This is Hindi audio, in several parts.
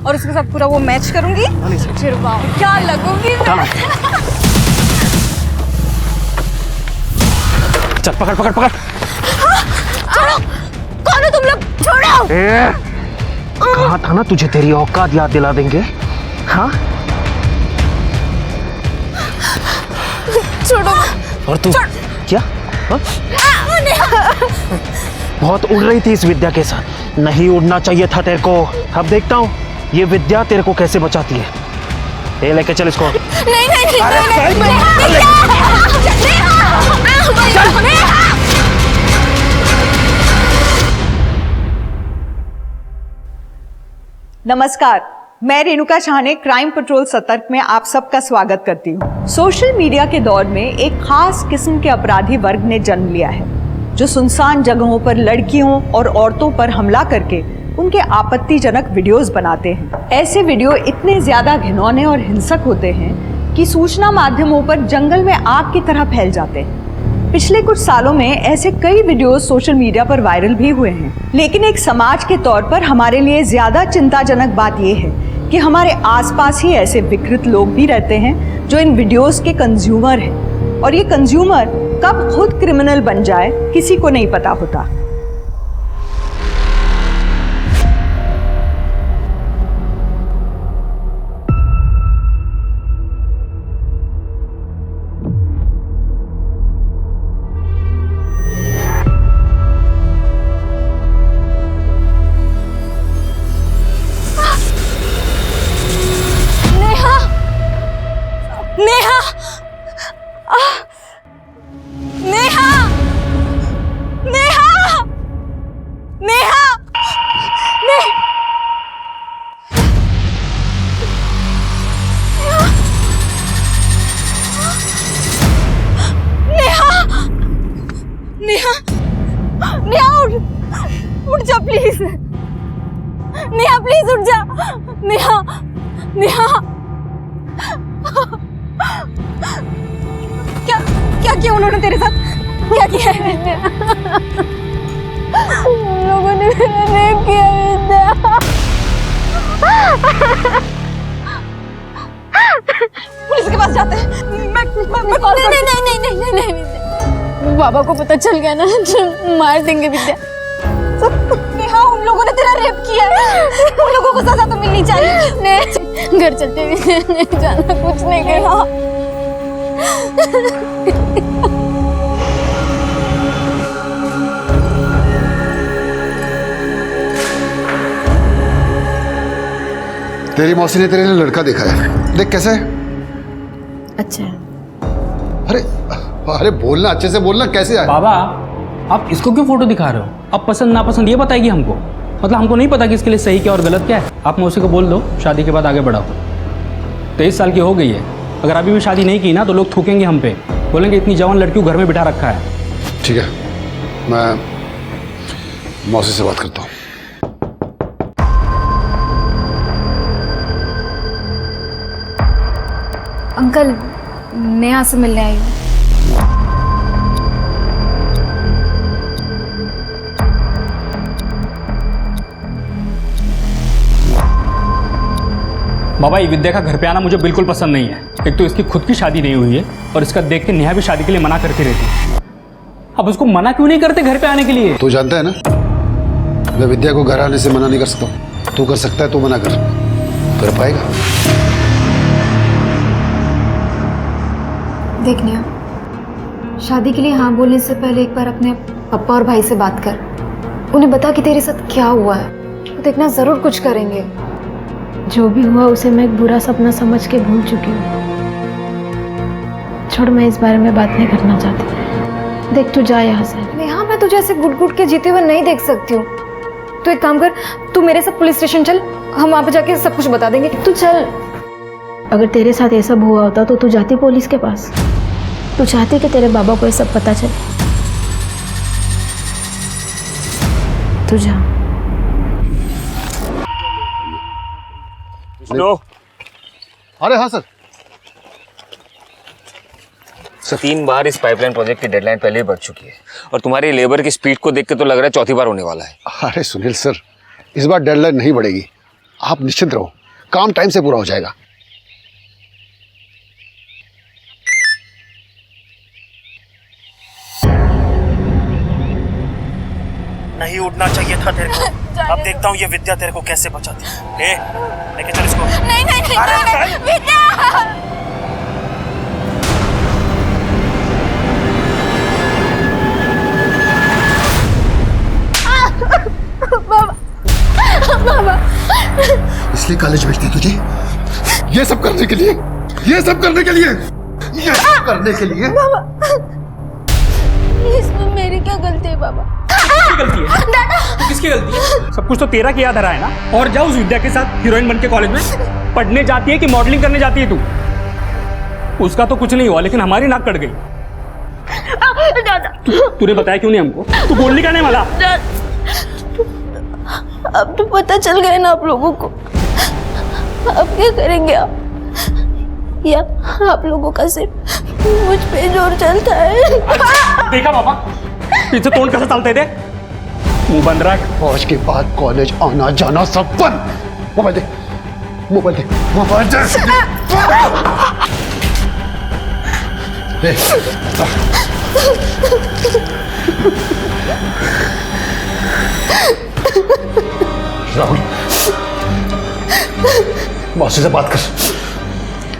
और उसके साथ पूरा वो मैच करूंगी, फिर वाह क्या लगूंगी मैं। चल पकड़ पकड़ पकड़। छोड़ो, कौन हो तुम लोग? छोड़ो। कहा था ना तुझे तेरी औकात याद दिला देंगे। हाँ छोड़ो। और तू क्या हा? बहुत उड़ रही थी इस विद्या के साथ, नहीं उड़ना चाहिए था तेरे को। अब देखता हूँ ये विद्या तेरे को कैसे बचाती है। ये लेके चल इसको। नहीं नहीं नहीं, अरे नहीं, नहीं, नहीं, नमस्कार, मैं रेणुका शाह ने क्राइम पेट्रोल सतर्क में आप सबका स्वागत करती हूँ। सोशल मीडिया के दौर में एक खास किस्म के अपराधी वर्ग ने जन्म लिया है, जो सुनसान जगहों पर लड़कियों और औरतों पर हमला करके उनके आपत्तिजनक वीडियोस बनाते हैं। ऐसे वीडियो इतने ज्यादा घिनौने और हिंसक होते हैं कि सूचना माध्यमों पर जंगल में आग की तरह फैल जाते हैं। पिछले कुछ सालों में ऐसे कई वीडियोस सोशल मीडिया पर वायरल भी हुए हैं, लेकिन एक समाज के तौर पर हमारे लिए ज्यादा चिंताजनक बात यह है कि हमारे आसपास ही ऐसे विकृत लोग भी रहते हैं जो इन वीडियोस के कंज्यूमर हैं, और ये कंज्यूमर कब खुद क्रिमिनल बन जाए किसी को नहीं पता होता। नेहा, नेहा, नेहा, नेहा, नेहा, नेहा उठ जा प्लीज। नेहा प्लीज उठ जा। नेहा, नेहा, क्या क्या किया उन्होंने तेरे साथ? क्या किया है? उन लोगों ने मेरा रेप किया विद्या। पुलिस के पास जाते हैं। मैं कॉल नहीं नहीं नहीं नहीं नहीं नहीं विद्या, बाबा को पता चल गया ना तो मार देंगे विद्या। नेहा उन लोगों ने तेरा रेप किया है, उन लोगों को सजा तो मिलनी चाहिए। नहीं घर चलते विद्या, नहीं जाना, कुछ नहीं करना। तेरी मौसी ने तेरे लिए लड़का देखा है, देख कैसा है। अच्छा। अरे अरे बोलना, अच्छे से बोलना, कैसे है? बाबा आप इसको क्यों फोटो दिखा रहे हो? अब पसंद नापसंद ये बताएगी हमको, मतलब हमको नहीं पता कि इसके लिए सही क्या और गलत क्या है। आप मौसी को बोल दो शादी के बाद आगे बढ़ाओ। 23 साल की हो गई है, अगर अभी भी शादी नहीं की ना तो लोग थूकेंगे हम पे, बोलेंगे इतनी जवान लड़की को घर में बिठा रखा है। ठीक है, मैं मौसी से बात करता हूँ। अंकल नेहा से मिलने आई हूँ। बाबा ये विद्या का घर पे आना मुझे बिल्कुल पसंद नहीं है। एक तो इसकी खुद की शादी नहीं हुई है और इसका देख के नेहा भी शादी के लिए मना करती रहती है। अब उसको मना क्यों नहीं करते घर पे आने के लिए? तू जानता है ना, मैं विद्या को घर आने से मना नहीं कर सकता। तू कर सकता है, तू मना कर पाएगा? देख नेहा, शादी के लिए हाँ बोलने से पहले एक बार अपने पापा और भाई से बात कर। उन्हें बता कि तेरे साथ क्या हुआ है, वो देखना जरूर कुछ करेंगे। जो भी हुआ उसे मैं एक बुरा सपना समझ के भूल चुकी हूँ। छोड़, मैं इस बारे में बात नहीं करना चाहती। देख तू जा यहाँ से। नेहा मैं तुझे ऐसे गुट गुट के जीते हुए नहीं देख सकती हूँ। तू एक काम कर, तू मेरे साथ पुलिस स्टेशन चल, हम वहाँ पे जाके सब कुछ बता देंगे। तू चल। अगर तेरे साथ ये सब हुआ होता तो तू जाती पुलिस के पास? तू चाहती कि तेरे बाबा को ये सब पता चले? तू जा। हेलो। अरे हाँ सर। 3 बार इस पाइपलाइन प्रोजेक्ट की डेडलाइन पहले ही बढ़ चुकी है और तुम्हारी लेबर की स्पीड को देख के तो लग रहा है चौथी बार होने वाला है। अरे सुनील सर, इस बार डेडलाइन नहीं बढ़ेगी। आप निश्चिंत रहो, काम टाइम से पूरा हो जाएगा। नहीं उड़ना चाहिए था तेरे को। अब देखता हूँ ये विद्या तेरे को कैसे बचाती है। लेके चल इसको। नहीं नहीं नहीं, नहीं, विद्या। बाबा इसलिए कॉलेज भेजते तुझे, ये सब करने के लिए, ये सब करने के लिए, ये सब करने के लिए। इसमें मेरी क्या गलती है बाबा? किसकी गलती है? दादा किसकी गलती है? सब कुछ तो तेरा किया धरा है ना। और जाओ उस विद्या के साथ हीरोइन बन के कॉलेज में पढ़ने जाती है कि मॉडलिंग करने जाती है तू? उसका तो कुछ नहीं हुआ, लेकिन हमारी नाक कट गई। तूने बताया क्यों नहीं हमको? तू बोलने का नहीं वाला। अब तो पता चल गया ना आप लोगों को, अब क्या करेंगे आप? या आप लोगों का सिर्फ मुझ पे जोर चलता है? देखा बाबा पीछे तोड़ कैसे चलते थे, मुंह बंद रख। आज के बाद कॉलेज आना जाना सब बंद। मोबाइल दे, मोबाइल दे, मोबाइल दे। राहुल, मौसी से बात कर,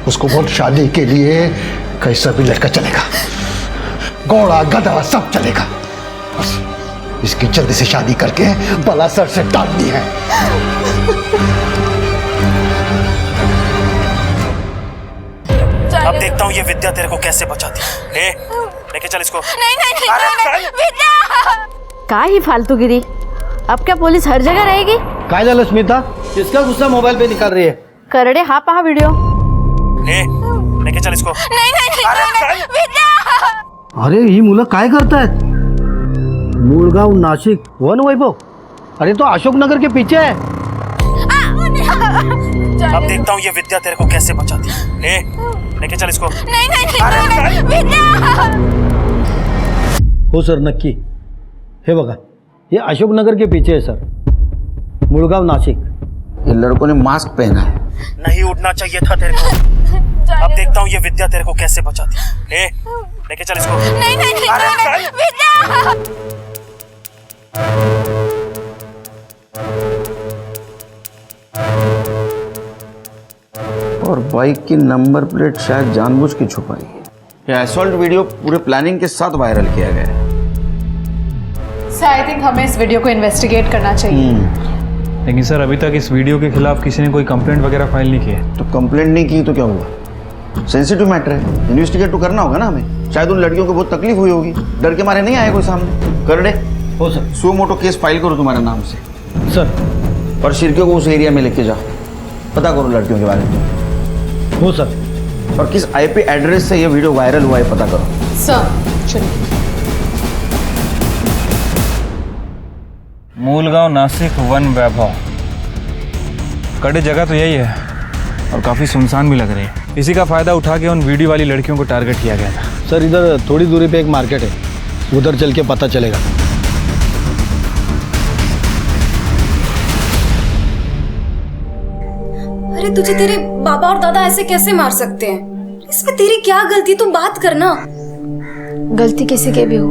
उसको बोल शादी के लिए कैसा भी लड़का चलेगा, घोड़ा गधा सब चलेगा, बस इसकी जल्दी से शादी करके बला सर से डालनी है। अब देखता हूँ ये विद्या तेरे को कैसे बचाती है। लेके चल इसको। नहीं नहीं नहीं, नहीं, विद्या। का ही फालतूगिरी, अब क्या पुलिस हर जगह रहेगी? काय झालं स्मिता, किसका गुस्सा मोबाइल पे निकाल रही है? करडे हा पहा व्हिडिओ। लेके चल इसको। नहीं नहीं नहीं, विद्या। अरे ही मुलं काय करतायत? मूळगाव नाशिक वन वैभव, अरे तो अशोक नगर के पीछे है। अब देखता हूँ ये विद्या तेरे को कैसे बचाती है। लेके चल इसको। नहीं नहीं नहीं, विद्या। हो सर नक्की, हे बघा ये अशोक नगर के पीछे है सर, मुळगाव नाशिक। ये लड़कों ने मास्क पहना है। नहीं उड़ना चाहिए था तेरे को। अब देखता हूँ ये विद्या तेरे को कैसे बचाती है। लेके चल इसको। नहीं नहीं नहीं, विद्या। और बाइक की नंबर प्लेट शायद जानबूझ के छुपाई है। यह असॉल्ट वीडियो पूरे प्लानिंग के साथ वायरल किया गया है। सर आई थिंक हमें इस वीडियो को इन्वेस्टिगेट करना चाहिए। लेकिन सर अभी तक इस वीडियो के खिलाफ किसी ने कोई कंप्लेंट वगैरह फाइल नहीं की है। तो कंप्लेंट नहीं की तो क्या हुआ? सेंसिटिव मैटर है, इन्वेस्टिगेट तो करना होगा ना हमें। शायद उन लड़कियों को बहुत तकलीफ हुई होगी, डर के मारे नहीं आए कोई सामने। कर दे। हो सर। सो मोटो केस फाइल करो तुम्हारे नाम से सर। और शिरकियों को उस एरिया में लेके जाओ, पता करो लड़कियों के बारे में। हो सर। और किस आईपी एड्रेस से ये वीडियो वायरल हुआ है पता करो। सर चलिए। मूलगांव नासिक वन वैभव, कड़े जगह तो यही है और काफ़ी सुनसान भी लग रही है। इसी का फ़ायदा उठा के उन वीडियो वाली लड़कियों को टारगेट किया गया था। सर इधर थोड़ी दूरी पे एक मार्केट है, उधर चल के पता चलेगा। अरे तुझे तेरे बाबा और दादा ऐसे कैसे मार सकते हैं? इसमें तेरी क्या गलती, तुम बात करना। गलती किसी के भी हो,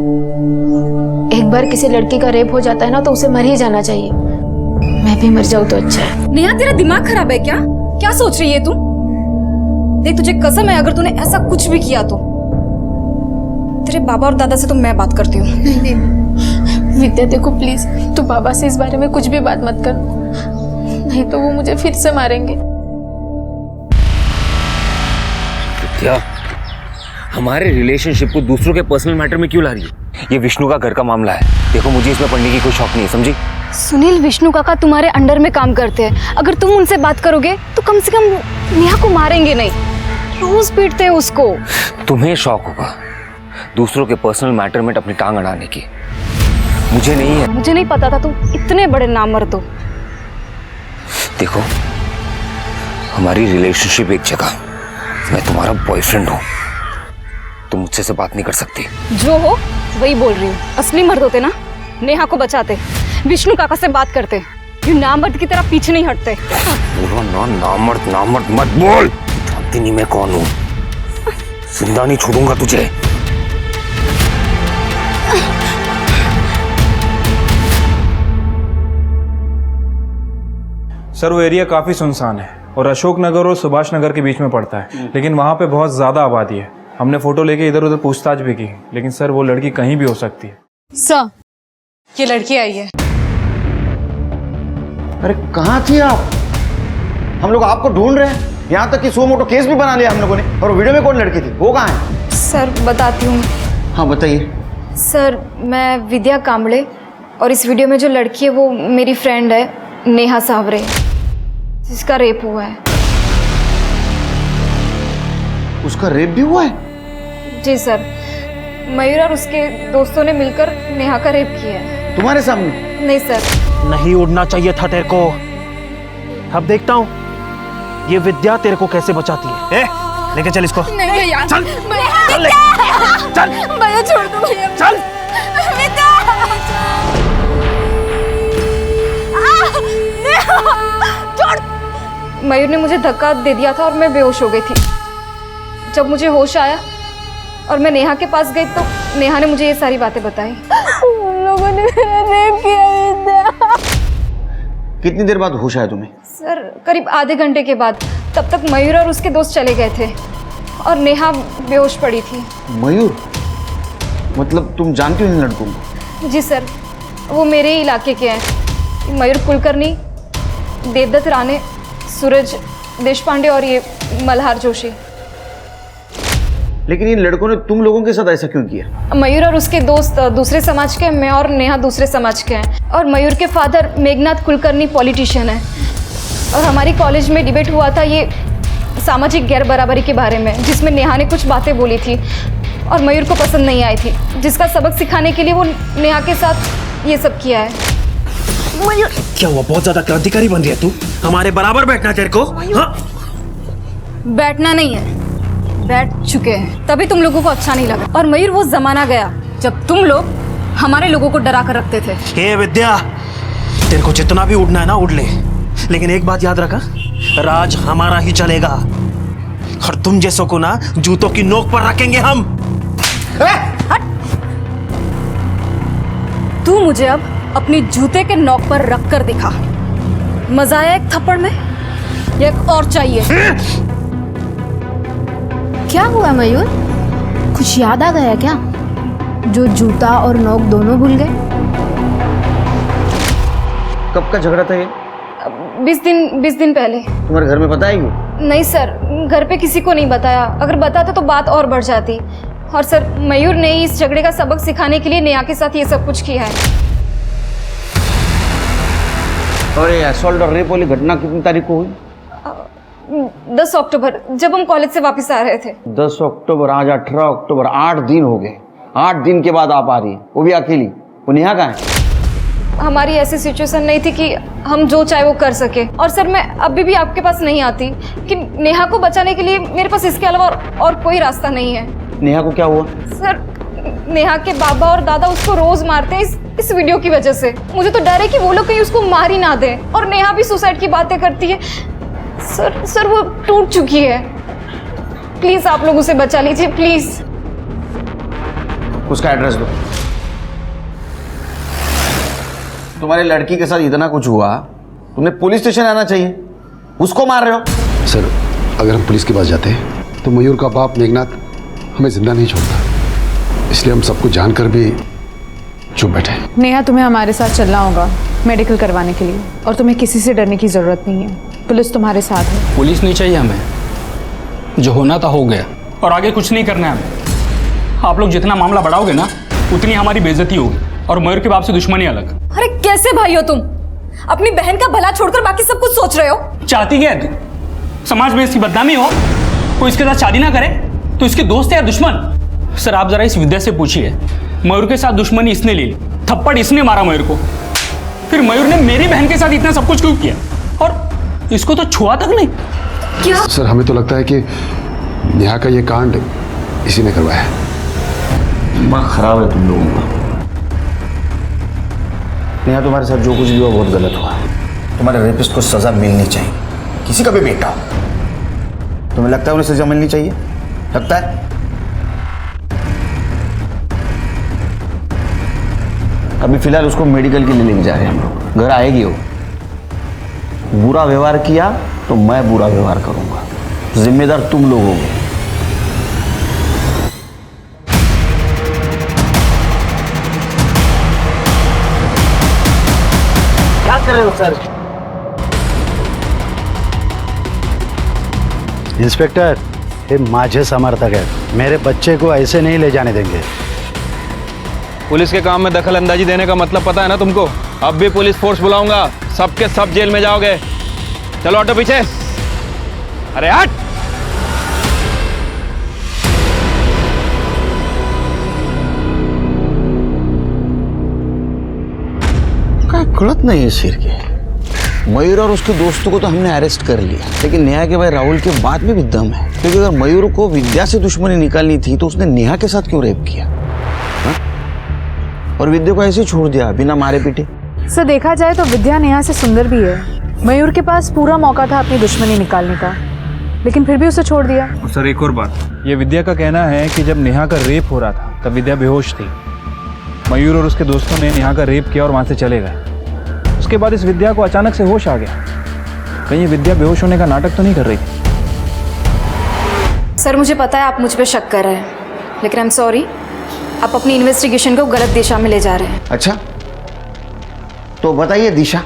एक बार किसी लड़की का रेप हो जाता है ना तो उसे मर ही जाना चाहिए। मैं भी मर जाऊं तो अच्छा है। नेहा तेरा दिमाग खराब है क्या? क्या सोच रही है तू? देख तुझे कसम है, अगर तूने ऐसा कुछ भी किया तो तेरे बाबा और दादा से तो मैं बात करती हूँ। नहीं नहीं विद्या देखो प्लीज, तू बाबा से इस बारे में कुछ भी बात मत कर, नहीं तो वो मुझे फिर से मारेंगे। क्या हमारे रिलेशनशिप को दूसरों के पर्सनल मैटर में क्यों ला रही है? ये विष्णु का घर का मामला है। देखो मुझे इसमें पढ़ने की कोई शौक नहीं है, समझी? सुनील, विष्णु काका तुम्हारे अंडर में काम करते हैं। अगर तुम उनसे बात करोगे तो कम से कम नेहा को मारेंगे नहीं, रोज पीटते हैं उसको। तुम्हें शौक होगा दूसरों के पर्सनल मैटर में अपनी टांग अड़ाने की, मुझे नहीं है। मुझे नहीं पता था तुम इतने बड़े नामर्द हो। देखो हमारी रिलेशनशिप एक जगह, मैं तुम्हारा बॉयफ्रेंड हूँ, तुम मुझसे से बात नहीं कर सकती। जो हो वही बोल रही हूँ। असली मर्द होते ना नेहा को बचाते, विष्णु काका से बात करते। ये नामर्द की तरह पीछे नहीं हटते। बोलो ना, नामर्द मत बोल। जानती नहीं मैं कौन हूँ। जिंदा नहीं छोड़ूंगा तुझे। सर वो एरिया काफ़ी सुनसान है और अशोक नगर और सुभाष नगर के बीच में पड़ता है, लेकिन वहाँ पे बहुत ज़्यादा आबादी है। हमने फ़ोटो लेके इधर उधर पूछताछ भी की, लेकिन सर वो लड़की कहीं भी हो सकती है। सर ये लड़की आई है। अरे कहाँ थी आप? हम लोग आपको ढूंढ रहे हैं, यहाँ तक कि सो मोटो केस भी बना लिया हम लोगों ने। और वीडियो में कौन लड़की थी, वो कहाँ है? सर बताती हूँ। हाँ बताइए। सर मैं विद्या कांबळे, और इस वीडियो में जो लड़की है वो मेरी फ्रेंड है नेहा सावरे, जिसका रेप हुआ है। उसका रेप भी हुआ है? जी सर, मयूर और उसके दोस्तों ने मिलकर नेहा का रेप किया है। तुम्हारे सामने? नहीं सर। नहीं उड़ना चाहिए था तेरे को। अब देखता हूँ ये विद्या तेरे को कैसे बचाती है। ए, लेके चल इसको। नहीं यार, चल चल चल भैया छोड़ दो भैया। चल। मयूर ने मुझे धक्का दे दिया था और मैं बेहोश हो गई थी। जब मुझे होश आया और मैं नेहा के पास गई तो नेहा ने मुझे ये सारी बातें बताई। उन लोगों ने मेरा रेप किया विद्या। कितनी देर बाद होश आया तुम्हें? सर करीब आधे घंटे के बाद। तब तक मयूर और उसके दोस्त चले गए थे और नेहा बेहोश पड़ी थी। मयूर? मतलब तुम जानती हो इन लड़कों को? जी सर, वो मेरे ही इलाके के हैं। मयूर कुलकर्णी, देवदत्त राणे, सूरज देशपांडे और ये मल्हार जोशी। लेकिन इन लड़कों ने तुम लोगों के साथ ऐसा क्यों किया? मयूर और उसके दोस्त दूसरे समाज के हैं, मैं और नेहा दूसरे समाज के हैं। और मयूर के फादर मेघनाथ कुलकर्णी पॉलिटिशियन है। और हमारी कॉलेज में डिबेट हुआ था ये सामाजिक गैर बराबरी के बारे में, जिसमें नेहा ने कुछ बातें बोली थी और मयूर को पसंद नहीं आई थी, जिसका सबक सिखाने के लिए वो नेहा के साथ ये सब किया है। मयूर क्या हुआ, बहुत ज्यादा क्रांतिकारी बन रही है तू? हमारे बराबर बैठना तेरे को? हाँ? बैठना नहीं है, बैठ चुके हैं, तभी तुम लोगों को अच्छा नहीं लगा। और मयूर वो जमाना गया जब तुम लोग हमारे लोगों को डरा कर रखते थे। हे विद्या, तेरे को जितना भी उड़ना है ना उड़ ले, लेकिन एक बात याद रखा, राज हमारा ही चलेगा और तुम जैसों को ना जूतों की नोक पर रखेंगे हम। तू मुझे अब अपनी जूते के नोक पर रख कर दिखा। मजा आया एक थप्पड़ में या एक और चाहिए? क्या हुआ मयूर, कुछ याद आ गया क्या, जो जूता और नोक दोनों भूल गए? कब का झगड़ा था ये? 20 दिन पहले। तुम्हारे घर में बताया क्यों? नहीं सर, घर पे किसी को नहीं बताया। अगर बताता तो बात और बढ़ जाती। और सर मयूर ने इस झगड़े का सबक सिखाने के लिए नेहा के साथ ये सब कुछ किया है। और ये असॉल्ट और रेप वाली घटना कितनी तारीख को हुई? 10 अक्टूबर, जब हम कॉलेज से वापस आ रहे थे। 10 अक्टूबर, आज 18 अक्टूबर, 8 दिन हो गए। 8 दिन के बाद आप आ रही है, वो भी अकेली। वो नेहा कहाँ है? हमारी ऐसी सिचुएशन नहीं थी कि हम जो चाहे वो कर सके। और सर मैं अभी भी आपके पास नहीं आती कि नेहा को बचाने के लिए मेरे पास इसके अलावा और कोई रास्ता नहीं है। नेहा को क्या हुआ? सर नेहा के बाबा और दादा उसको रोज मारते हैं इस वीडियो की वजह से। मुझे तो डर है कि वो लोग कहीं उसको मार ही ना दें। और नेहा भी सुसाइड की बातें करती है। सर वो टूट चुकी है। प्लीज आप लोग उसे बचा लीजिए, प्लीज। उसका एड्रेस दो। तुम्हारी लड़की के साथ इतना कुछ हुआ, तुम्हें पुलिस स्टेशन आना चाहिए। उसको मार रहे हो। सर अगर हम पुलिस के पास जाते हैं तो मयूर का बाप मेघनाथ हमें जिंदा नहीं छोड़ता, इसलिए हम सबको जानकर भी चुप बैठे। नेहा तुम्हें हमारे साथ चलना होगा मेडिकल करवाने के लिए, और तुम्हें किसी से डरने की जरूरत नहीं है। पुलिस तुम्हारे साथ है। पुलिस नहीं चाहिए हमें, जो होना था हो गया और आगे कुछ नहीं करना है हमें। आप लोग जितना मामला बढ़ाओगे ना उतनी हमारी बेइज्जती होगी और मयूर के बाप से दुश्मनी अलग। अरे कैसे भाई हो तुम? अपनी बहन का भला छोड़कर बाकी सब कुछ सोच रहे हो। चाहती क्या है तू? समाज में इसकी बदनामी हो, कोई इसके साथ शादी ना करे तो इसके दोस्त है या दुश्मन? सर आप जरा इस विद्या से पूछिए, मयूर के साथ दुश्मनी इसने ले ली, थप्पड़ इसने मारा मयूर को, फिर मयूर ने मेरी बहन के साथ इतना सब कुछ क्यों किया और इसको तो छुआ तक नहीं। क्या? सर हमें तो लगता है कि नेहा का ये कांड इसी ने करवाया है। दिमाग खराब है तुम लोगों का। नेहा तुम्हारे साथ जो कुछ भी हुआ बहुत गलत हुआ। तुम्हारे रेपिस्ट को सजा मिलनी चाहिए, किसी का भी बेटा हो। तुम्हें लगता है उन्हें सजा मिलनी चाहिए? लगता है? अभी फिलहाल उसको मेडिकल के लिए लेके जा रहे हैं हम लोग। घर आएगी वो, बुरा व्यवहार किया तो मैं बुरा व्यवहार करूंगा, जिम्मेदार तुम लोग होगे। क्या कर रहे हो सर? इंस्पेक्टर, ये माझे समर्थक है, मेरे बच्चे को ऐसे नहीं ले जाने देंगे। पुलिस के काम में दखल अंदाजी देने का मतलब पता है ना तुमको? अब भी पुलिस फोर्स बुलाऊंगा, सबके सब जेल में जाओगे। चलो ऑटो पीछे। अरे हट। क्या गलत नहीं है सिर के। मयूर और उसके दोस्तों को तो हमने अरेस्ट कर लिया, लेकिन नेहा के भाई राहुल के बाद में भी दम है। क्योंकि अगर मयूर को विद्या से दुश्मनी निकालनी थी तो उसने नेहा के साथ क्यों रेप किया हा? और विद्या को ऐसे ही छोड़ दिया बिना मारे पीटे। सर देखा जाए तो विद्या नेहा से सुंदर भी है। मयूर के पास पूरा मौका था अपनी दुश्मनी निकालने का, लेकिन फिर भी उसे छोड़ दिया। और सर एक और बात, ये विद्या का कहना है कि जब नेहा का रेप हो रहा था तब विद्या बेहोश थी। मयूर और उसके दोस्तों ने नेहा का रेप किया और वहां से चले गए। उसके बाद इस विद्या को अचानक से होश आ गया। कहीं विद्या बेहोश होने का नाटक तो नहीं कर रही थी? सर मुझे पता है आप मुझ पे शक कर रहे हैं, लेकिन आई एम सॉरी, आप अपनी इन्वेस्टिगेशन को गलत दिशा में ले जा रहे हैं। अच्छा तो बताइए दिशा,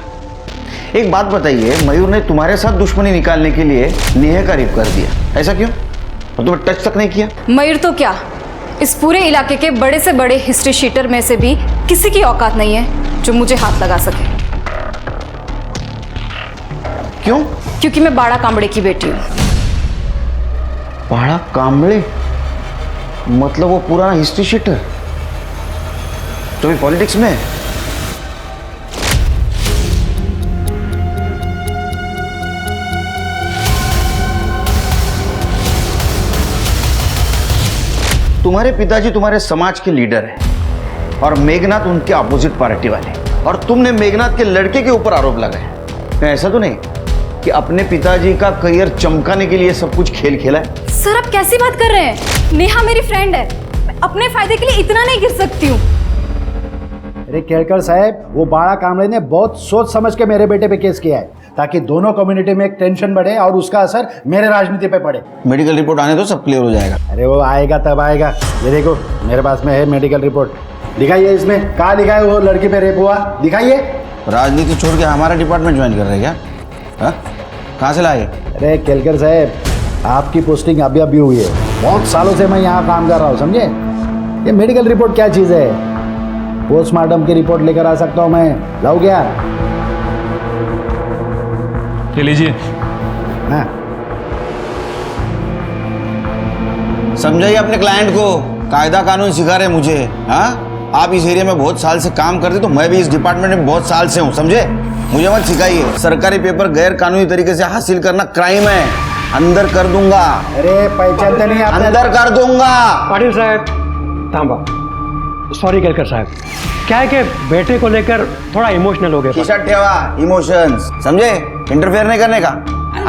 एक बात बताइए, मयूर ने तुम्हारे साथ दुश्मनी निकालने के लिए नेहा का रेप कर दिया, ऐसा क्यों? और तुम्हें टच तक नहीं किया? मयूर तो क्या, इस पूरे इलाके के बड़े से बड़े हिस्ट्री शीटर में से भी किसी की औकात नहीं है जो मुझे हाथ लगा सके। क्यों? क्योंकि मैं बाड़ा कांबड़े की बेटी हूँ। बाड़ा कांबड़े मतलब वो पुराना हिस्ट्री शीटर जो भी पॉलिटिक्स में है? तुम्हारे पिताजी तुम्हारे समाज के लीडर हैं और मेघनाथ उनके अपोजिट पार्टी वाले, और तुमने मेघनाथ के लड़के के ऊपर आरोप लगाए। ऐसा तो नहीं कि अपने पिताजी का करियर चमकाने के लिए सब कुछ खेल खेला है? सर आप कैसी बात कर रहे हैं? नेहा मेरी फ्रेंड है, मैं अपने फायदे के लिए इतना नहीं गिर सकती हूँ। अरे केलकर साहब, वो बाड़ा कामड़े ने बहुत सोच समझ के मेरे बेटे पे केस किया है ताकि दोनों कम्युनिटी में एक टेंशन बढ़े और उसका असर मेरे राजनीति पे पड़े। मेडिकल रिपोर्ट आने दो, सब क्लियर हो जाएगा। अरे वो आएगा तब आएगा। ये देखो मेरे पास में है मेडिकल रिपोर्ट, दिखाइए। इसमें कहाँ लिखा है वो लड़की पे रेप हुआ? दिखाइए। राजनीति छोड़ के हमारा डिपार्टमेंट ज्वाइन कर रहे हैं क्या? कहाँ से लाए? अरे केलकर साहब, आपकी पोस्टिंग अभी अभी हुई है, बहुत सालों से मैं यहाँ काम कर रहा हूँ, समझे? ये मेडिकल रिपोर्ट क्या चीज़ है? पोस्टमार्टम की रिपोर्ट लेकर आ सकता हूँ मैं, लाओ क्या? ले लीजिए। हाँ समझाइए अपने क्लाइंट को, कायदा कानून सिखा रहे मुझे। हाँ, आप इस एरिया में बहुत साल से काम करते, तो मैं भी इस डिपार्टमेंट में बहुत साल से हूँ, समझे? मुझे मत सिखाइए। सरकारी पेपर गैर कानूनी तरीके से हासिल करना क्राइम है, अंदर कर दूंगा। अरे पहचानते नहीं आप? अंदर कर दूंगा। पाटिल साहब तांबा, सॉरी केलकर साहब, क्या है कि बेटे को लेकर थोड़ा इमोशनल हो गए। खिसट ठेवा इमोशंस, समझे? इंटरफेयर नहीं करने का,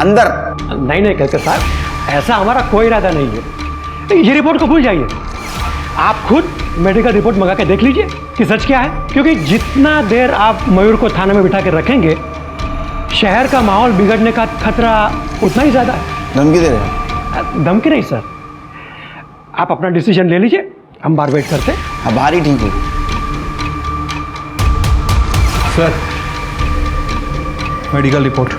अंदर। नहीं नहीं केलकर साहब, ऐसा हमारा कोई इरादा नहीं है। ये रिपोर्ट को भूल जाइए, आप खुद मेडिकल रिपोर्ट मंगा के देख लीजिए कि सच क्या है। क्योंकि जितना देर आप मयूर को थाने में बिठा के रखेंगे, शहर का माहौल बिगड़ने का खतरा उतना ही ज्यादा है। धमकी दे रहे हैं? धमकी नहीं सर, आप अपना डिसीजन ले लीजिए, हम बार वेट करते हैं। हाँ भारी ठीक है सर, मेडिकल रिपोर्ट।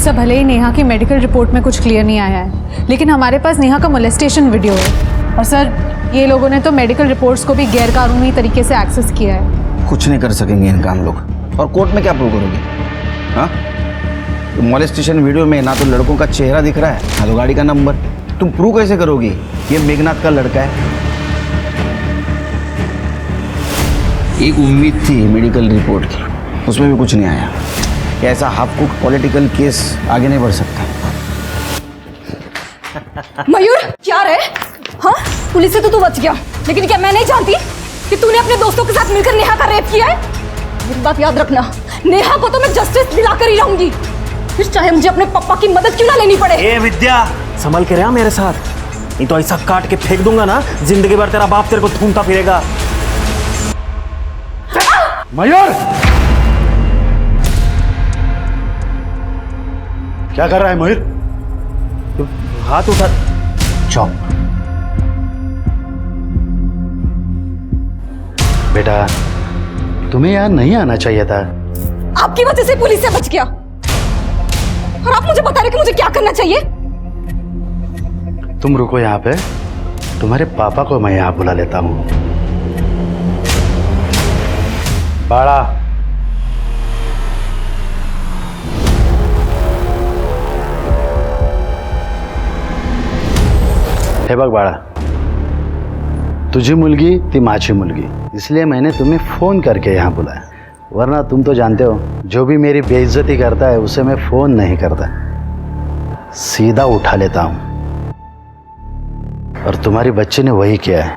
सर भले ही नेहा की मेडिकल रिपोर्ट में कुछ क्लियर नहीं आया है, लेकिन हमारे पास नेहा का मोलेस्टेशन वीडियो है। और सर ये लोगों ने तो मेडिकल रिपोर्ट्स को भी गैरकानूनी तरीके से एक्सेस किया है। कुछ नहीं कर सकेंगे इनका हम लोग। और कोर्ट में क्या प्रूव करोगे? हाँ, तो मोलेस्टेशन वीडियो में ना तो लड़कों का चेहरा दिख रहा है, ना तो गाड़ी का नंबर। तुम प्रूव कैसे करोगी ये मेघनाथ का लड़का है? एक उम्मीद थी मेडिकल रिपोर्ट की, उसमें भी कुछ नहीं आया। क्या ऐसा हाफ कुक पॉलिटिकल केस आगे नहीं बढ़ सकता? मयूर क्या रे? हाँ, पुलिस से तो तू बच गया, लेकिन क्या मैं नहीं जानती कि तूने अपने दोस्तों के साथ मिलकर नेहा का रेप किया है? मेरी बात याद रखना, नेहा को तो मैं जस्टिस दिलाकर ही रहूंगी, फिर चाहे मुझे अपने पापा की मदद क्यों ना लेनी पड़े। ए विद्या, संभल के रहा मेरे साथ, नहीं तो ऐसा काट के फेंक दूंगा ना, जिंदगी भर तेरा बाप तेरे को ढूंढता फिरेगा। मयूर, क्या कर रहा है मयूर? हाथ उठा। चौप। बेटा, तुम्हें यहाँ नहीं आना चाहिए था। आपकी वजह से पुलिस से बच गया, और आप मुझे बता रहे कि मुझे क्या करना चाहिए? तुम रुको यहाँ पे, तुम्हारे पापा को मैं यहाँ बुला लेता हूँ। बाड़ा, हे बघ बाळा, तुझी मुलगी ती माझी मुलगी, इसलिए मैंने तुम्हें फोन करके यहाँ बुलाया, वरना तुम तो जानते हो जो भी मेरी बेइज्जती करता है उसे मैं फोन नहीं करता, सीधा उठा लेता हूँ, और तुम्हारी बच्ची ने वही किया है।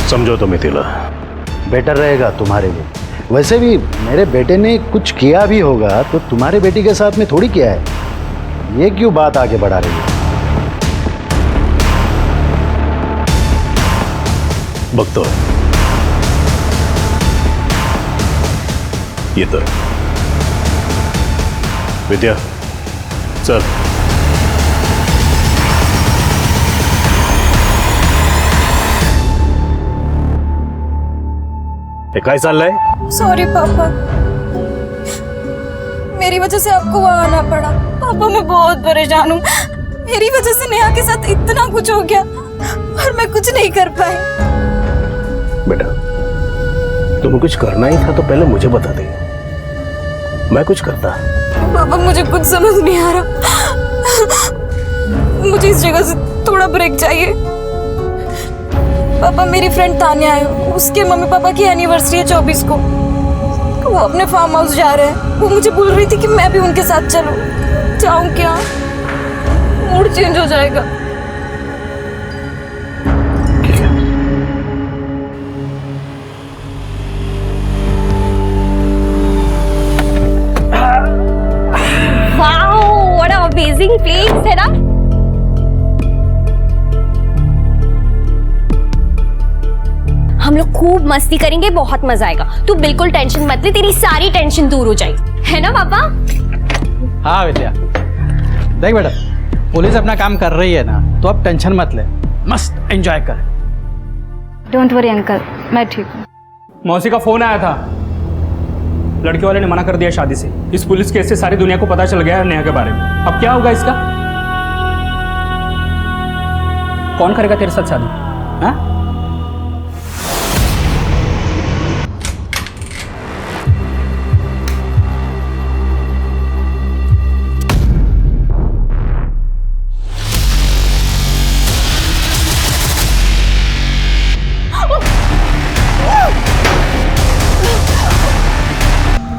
समझो तो मिथिला, बेटर रहेगा तुम्हारे लिए। वैसे भी मेरे बेटे ने कुछ किया भी होगा तो तुम्हारे बेटी के साथ में थोड़ी किया है, ये क्यों बात आगे बढ़ा रही है? बघतो येतं विद्या, चल. हे काय चाललंय? सॉरी पापा, मेरी वजह से आपको वहां आना पड़ा। पापा मैं बहुत परेशान हूँ, मेरी वजह से नेहा के साथ इतना कुछ हो गया और मैं कुछ नहीं कर पाई। बेटा, तुम्हें कुछ करना ही था तो पहले मुझे बता दे, मैं कुछ करता। पापा मुझे कुछ समझ नहीं आ रहा, मुझे इस जगह से थोड़ा ब्रेक चाहिए। पापा मेरी फ्रेंड तान्या है, उसके मम्मी पापा की एनिवर्सरी है 24 को, वो अपने फार्म हाउस जा रहे हैं। वो मुझे बोल रही थी कि मैं भी उनके साथ चलूं, जाऊं क्या? मूड चेंज हो जाएगा। Wow, what a amazing place है ना? हम लोग खूब मस्ती करेंगे, बहुत मजा आएगा। तू बिल्कुल टेंशन मत ले, तेरी सारी टेंशन दूर हो जाएगी, है ना पापा? हाँ विद्या, देख बेटा, पुलिस अपना काम कर रही है ना, तो अब टेंशन मत ले, मस्त एंजॉय कर। डोंट वरी अंकल, मैं ठीक हूँ। मौसी का फोन आया था, लड़के वाले ने मना कर दिया शादी से। इस पुलिस केस से सारी दुनिया को पता चल गया है नेहा के बारे में। अब क्या होगा इसका? कौन करेगा तेरे साथ शादी? हाँ?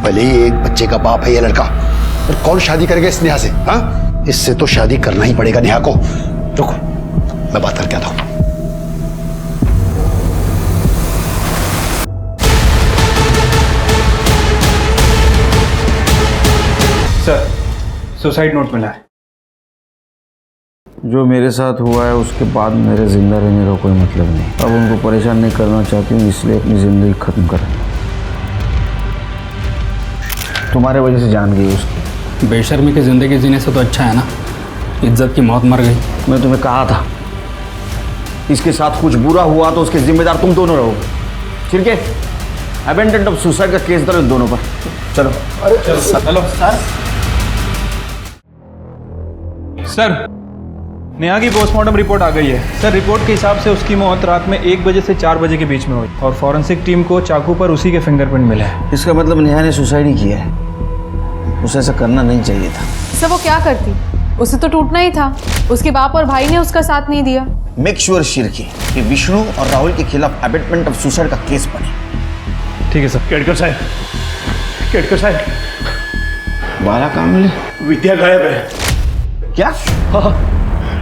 भले ही एक बच्चे का बाप है ये लड़का, पर कौन शादी करेगा इस नेहा से? हाँ, इससे तो शादी करना ही पड़ेगा नेहा को। रुको, मैं बात करके आता हूं। सर, सुसाइड नोट मिला है। जो मेरे साथ हुआ है उसके बाद मेरे जिंदा रहने का कोई मतलब नहीं। अब उनको परेशान नहीं करना चाहती हूँ, इसलिए अपनी जिंदगी खत्म कर। तुम्हारे वजह से जान गई उसकी। बेशर्मी की जिंदगी जीने से तो अच्छा है ना, इज्जत की मौत मर गई। मैं तुम्हें कहा था, इसके साथ कुछ बुरा हुआ तो उसके जिम्मेदार तुम दोनों रहोगे। ठीक है, अबेंडेंट ऑफ सुसाइड का केस दर्ज दोनों पर। चलो। चलो सर, नेहा की पोस्टमार्टम रिपोर्ट आ गई है। सर, रिपोर्ट के हिसाब से उसकी मौत रात में 1 बजे से 4 बजे के बीच में हुई, और फॉरेंसिक टीम को चाकू पर उसी के फिंगरप्रिंट मिले हैं। इसका मतलब नेहा ने सुसाइड ही किया है। उसे ऐसा करना नहीं चाहिए था। सर वो क्या करती, उसे तो टूटना ही था, उसके बाप और भाई ने उसका साथ नहीं दिया। मेक श्योर शिरके कि विष्णु और राहुल के खिलाफ अबेटमेंट ऑफ सुसाइड का केस बने। ठीक है सर। केडकर साहब बाला कामले, विद्या गायब है। क्या? हाँ,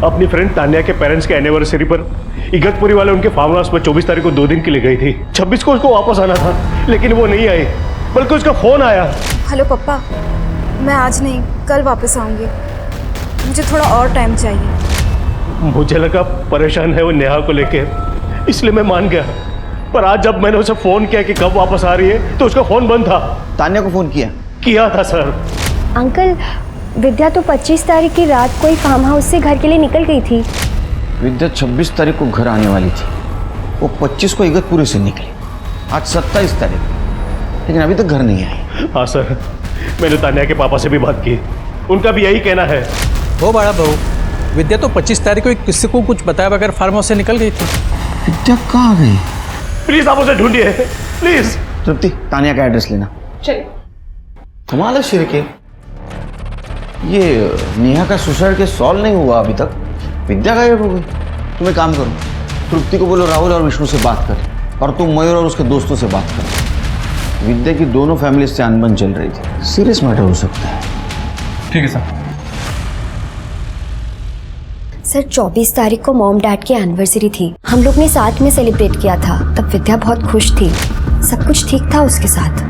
अपनी फ्रेंड तान्या के पेरेंट्स के एनिवर्सरी पर इगतपुरी वाले उनके फार्म हाउस में 24 तारीख को 2 दिन के लिए गई थी। 26 को उसको वापस आना था, लेकिन वो नहीं आई, बल्कि उसका फोन आया। हेलो पप्पा, मैं आज नहीं कल वापस आऊँगी, मुझे थोड़ा और टाइम चाहिए। मुझे लगा परेशान है वो नेहा को लेके, इसलिए मैं मान गया। पर आज जब मैंने उसे फोन किया कि कब वापस आ रही है, तो उसका फोन बंद था। तान्या को फोन किया था सर। अंकल, विद्या तो 25 तारीख की रात को ही फार्म हाउस से घर के लिए निकल गई थी। विद्या 26 तारीख को घर आने वाली थी, वो 25 को इगतपुरी से निकली। आज 27 तारीख, लेकिन अभी तक घर नहीं आई। हाँ सर, मैंने तान्या के पापा से भी बात की, उनका भी यही कहना है। वो बड़ा बहू, विद्या तो 25 तारीख को किसी को कुछ बताया बगैर फार्म हाउस से निकल गई थी। विद्या कहाँ गई? प्लीज आप उसे ढूंढिए, प्लीज। तृप्ति, तान्या का एड्रेस लेना। चलिए। कमाल है शिरके, ये नेहा का सुसाइड केस सॉल्व नहीं हुआ अभी तक, विद्या गायब हो गई। तुम एक काम करो, तृप्ति को बोलो राहुल और विष्णु से बात कर, और तुम मयूर और उसके दोस्तों से बात कर। विद्या की दोनों फैमिली से अनबन चल रही थी, सीरियस मैटर हो सकता है। ठीक है सर। सर 24 तारीख को मॉम डैड की एनिवर्सरी थी, हम लोग ने साथ में सेलिब्रेट किया था। तब विद्या बहुत खुश थी, सब कुछ ठीक था उसके साथ।